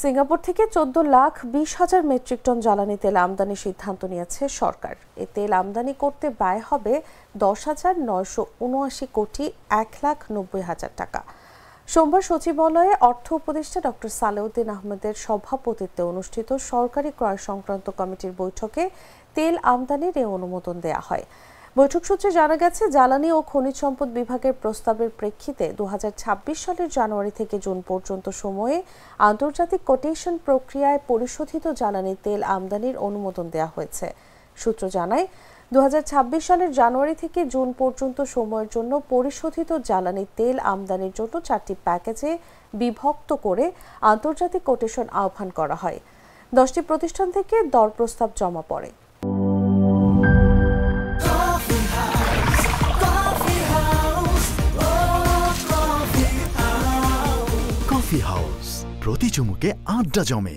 Singapore থেকে 14,20,000 metric ton জ্বালানি তেল আমদানির সিদ্ধান্ত নিয়েছে সরকার। এ তেল আমদানি করতে ব্যয় হবে 10,979 কোটি 1,90,000 টাকা। সোমবার সচিবালয়ে অর্থ উপদেষ্টা ডক্টর সালেউদ্দিন আহমেদের সভাপতিত্বে অনুষ্ঠিত সরকারি ক্রয় সংক্রান্ত কমিটির বৈঠকে তেল আমদানির এ অনুমোদন দেয়া হয়। বৈঠক সূত্রে জানা গেছে, জ্বালানি ও খনিজ সম্পদ বিভাগের প্রস্তাবের প্রেক্ষিতে 2026 সালের জানুয়ারি থেকে জুন পর্যন্ত সময়ে আন্তর্জাতিক কোটেশন প্রক্রিয়ায় পরিশোধিত জ্বালানি তেল আমদানির অনুমোদন দেওয়া হয়েছে। সূত্র জানায়, 2026 সালের জানুয়ারি থেকে জুন পর্যন্ত সময়ের জন্য পরিশোধিত জ্বালানি তেল আমদানির জন্য 4টি প্যাকেজে বিভক্ত করে আন্তর্জাতিক কোটেশন আহ্বান করা হয়। 10টি প্রতিষ্ঠান থেকে দর প্রস্তাব জমা পড়ে। কফি হাউস, প্রতি চুমুকে আড্ডা জমে।